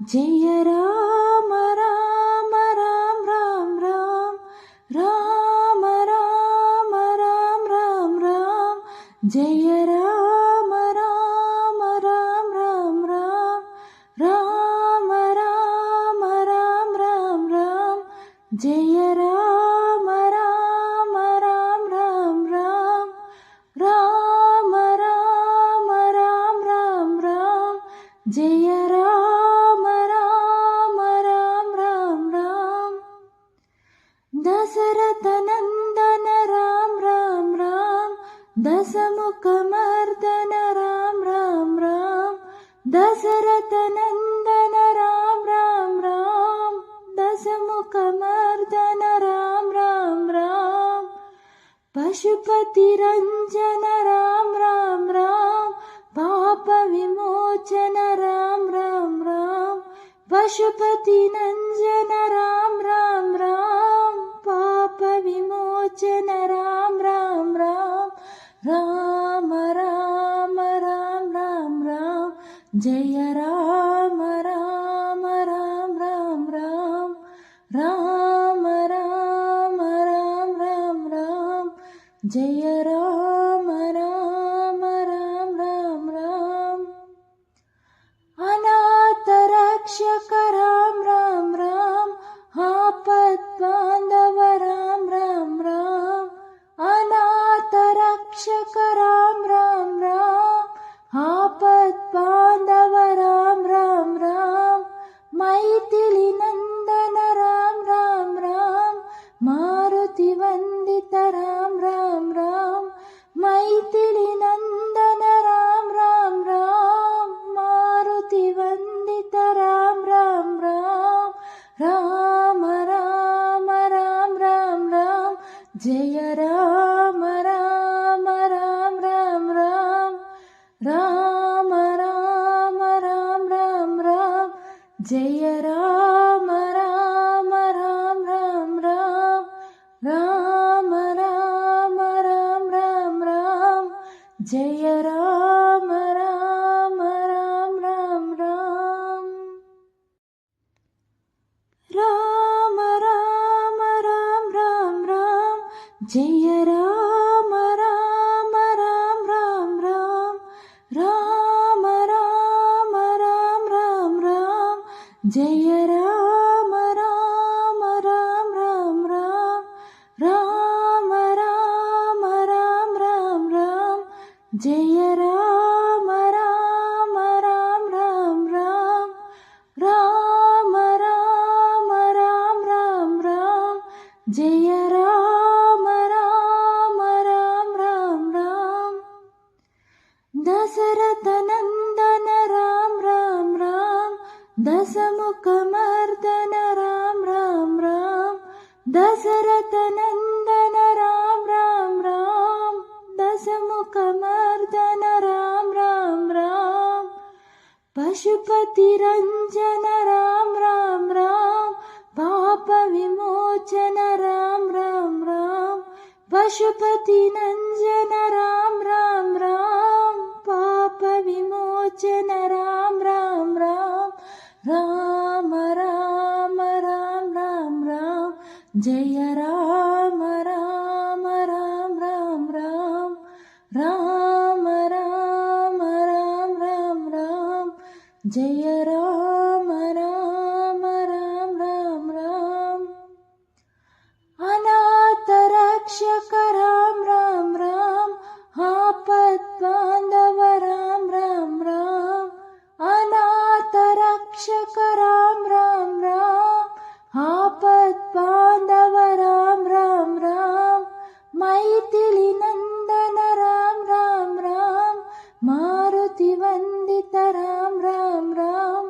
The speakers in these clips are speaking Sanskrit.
जय राम राम राम राम राम राम राम राम राम राम जय राम राम राम राम राम राम राम राम राम राम जय राम राम राम राम राम राम राम राम राम राम जय राम राम राम राम राम दशरथ नंदन राम राम राम दशमुख मर्दन राम राम राम दशरथ नंदन राम राम राम दशमुख मर्दन राम राम राम पशुपति रंजन राम राम राम पाप विमोचन राम राम राम पशुपति नंजन राम राम राम पाप विमोचन राम राम राम राम राम राम राम राम जय राम राम राम राम राम राम राम राम राम राम जय राम राम राम राम राम अनाथ रक्षक राम राम राम आपद बांधव राम राम राम अनाथ रक्षक राम राम राम आपद बांधव राम राम राम मैथिली नंदन राम राम राम मारुति वंदित राम राम राम मैथिली नंदन राम राम राम मारुति वंदित राम राम राम राम राम राम राम राम जय राम राम राम राम राम राम राम राम राम राम जय राम राम राम राम राम राम राम राम राम राम जय राम राम राम राम राम राम राम राम राम राम जय राम राम राम राम राम राम राम राम राम राम जय राम राम राम राम राम राम राम राम राम राम जय राम राम राम राम राम राम राम राम राम राम जय राम राम राम राम राम दशरथ नंदन राम राम राम दशमुख मर्दन राम राम राम दशरथ नंदन राम राम राम दशमुख मर्दन राम राम राम पशुपति रंजन राम राम राम पाप विमोचन राम राम राम पशुपति नंजन राम राम राम पाप विमोचन राम राम राम राम राम राम राम राम जय राम राम राम राम राम राम राम राम राम राम जय राम राम राम राम राम अनाथ रक्षक राम राम राम आपद बांधव राम राम राम अनाथ रक्षक राम राम राम आपद बांधव राम राम राम मैथिली नंदन राम राम राम मारुति वंदित राम राम राम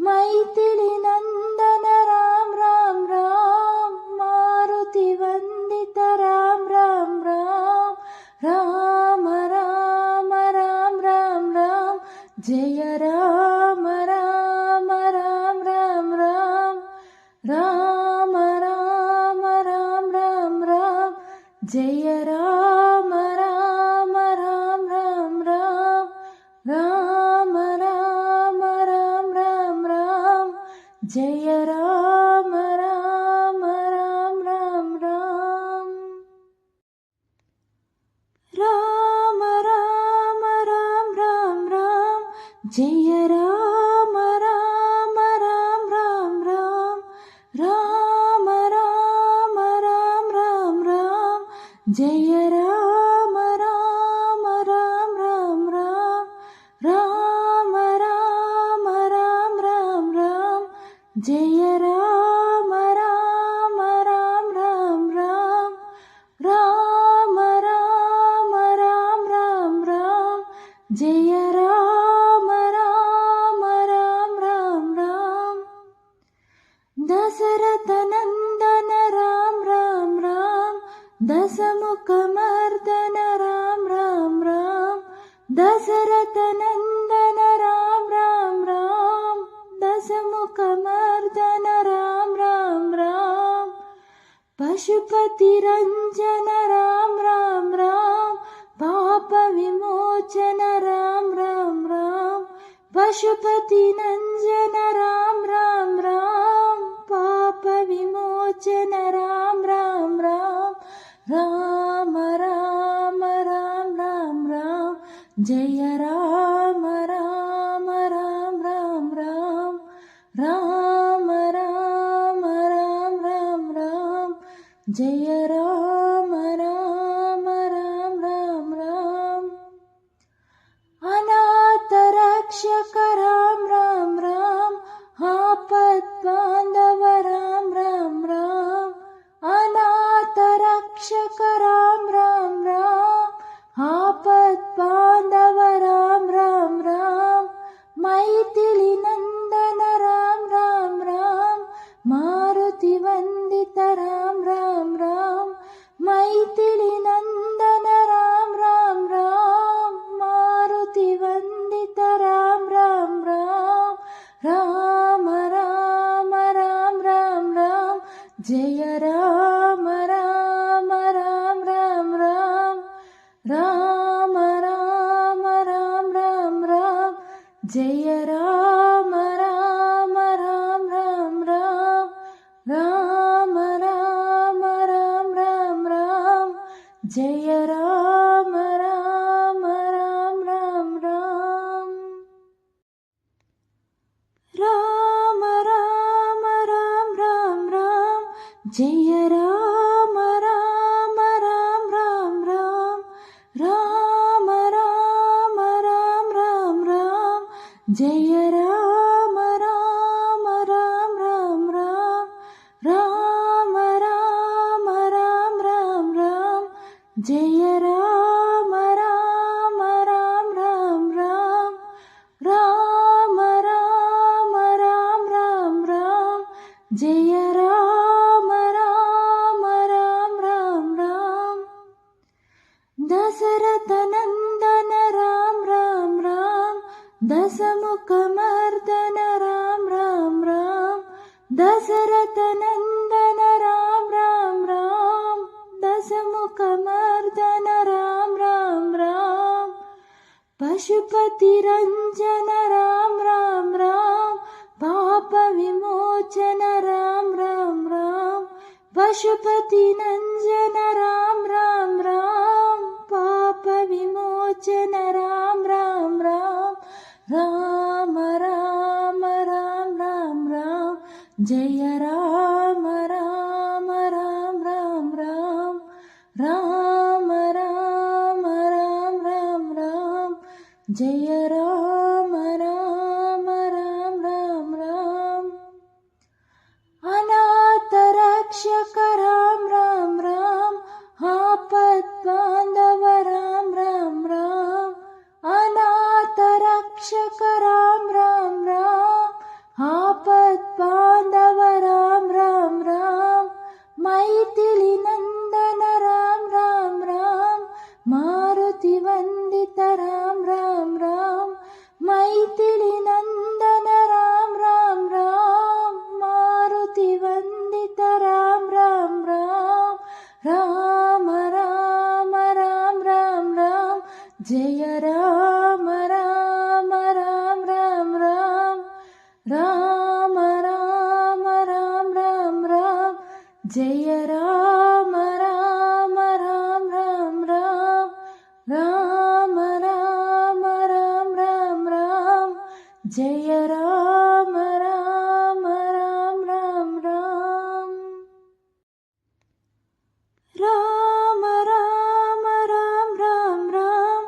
मैथिली नंदन राम राम राम मारुति वंदित राम राम राम राम राम राम राम राम जय राम राम राम राम राम राम राम राम राम राम जय राम राम राम राम राम राम राम राम राम राम जय राम राम राम राम राम राम राम राम राम राम जय राम राम राम राम राम राम राम राम राम राम जय राम राम राम राम राम राम राम राम राम राम जय राम राम राम राम राम राम राम राम राम राम जय राम राम राम राम राम दशरथ नंदन राम राम राम दशमुख मर्दन राम राम राम दशरथ नंदन राम राम राम दशमुख मर्दन राम राम राम पशुपति रंजन राम राम राम पाप विमोचन राम राम राम पशुपति नंजन राम राम राम पाप विमोचन राम राम राम राम राम राम राम राम जय राम राम राम राम राम राम राम राम राम राम जय राम राम राम राम राम अनाथ रक्षक राम राम राम आपत् बांधव राम राम राम अनाथ रक्षक राम राम राम आपत् बांधव राम राम राम मैथिली नंदन राम राम राम मारुति वंदित राम राम राम मैथिली नंदन राम राम राम मारुति वंदित राम राम राम राम राम राम राम राम जय राम राम राम राम राम राम राम राम राम राम जय राम राम राम राम राम राम राम राम राम राम जय राम राम राम राम राम राम राम राम राम राम जय राम राम राम राम राम राम राम राम राम राम जय राम राम राम राम राम राम राम राम राम राम जय राम राम राम राम राम राम राम राम राम राम जय राम राम राम राम राम दशरथ नंदन राम राम राम दशमुख मर्दन राम राम राम दशरथ नंदन राम राम राम दशमुख मर्दन राम राम राम पशुपति रंजन राम राम राम पाप विमोचन राम राम राम पशुपति नंजन राम राम राम पाप विमोचन राम राम राम राम राम राम राम राम जय राम राम राम राम राम राम राम राम राम राम जय राम राम राम राम राम अनाथ रक्षक राम राम राम आपत् बांधव राम राम राम अनाथ रक्षक राम राम राम आपत् बांधव राम राम राम मैथिली नंदन राम राम राम मारुति वंदित राम राम राम मैथिली नंदन राम राम राम मारुति वंदित राम राम राम राम राम राम राम राम जय राम राम राम राम राम राम राम जय राम राम राम राम राम राम राम राम राम राम जय राम राम राम राम राम राम राम राम राम राम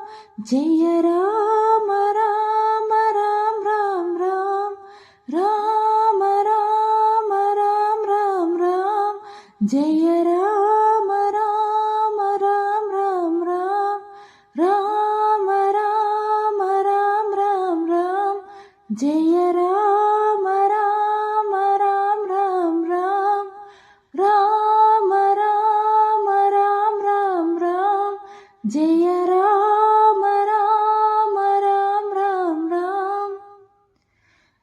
जय राम राम राम राम राम राम राम राम राम राम जय राम राम राम राम राम राम राम राम राम राम जय राम राम राम राम राम राम राम राम राम राम जय राम राम राम राम राम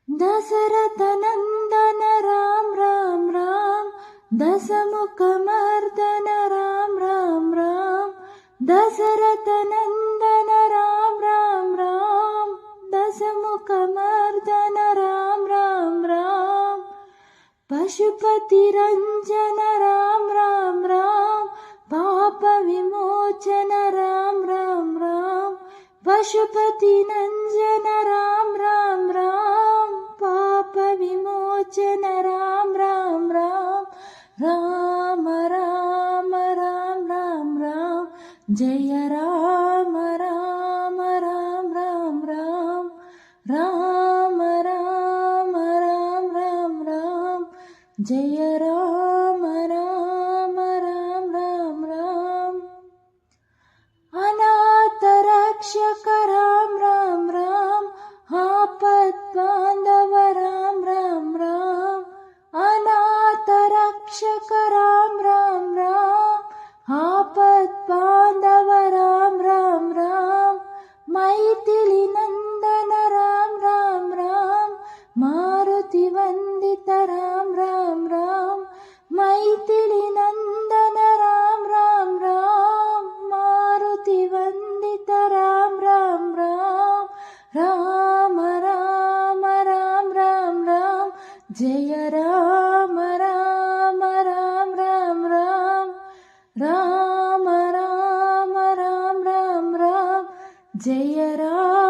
दशरथ नंदन राम राम राम दशमुखमर्दन राम राम राम दशरथ नंदन राम राम राम दशमुखमर्दन राम राम राम पशुपति रंजन राम राम राम पाप विमोचन राम राम राम पशुपति नंजन राम राम राम पाप विमोचन राम राम राम राम राम राम राम राम जय राम राम राम राम राम राम राम राम राम राम जय राम राम राम राम राम अनाथ रक्षक राम राम राम आपत् बांधव राम राम राम अनाथ रक्षक राम राम राम आपत् बांधव राम राम राम मैथिली नंदन राम राम राम मारुति वंदित राम राम राम मैथिली नंदन राम राम राम मारुति वंदित राम राम राम राम राम राम राम राम जय राम राम राम राम राम राम राम राम राम राम जय राम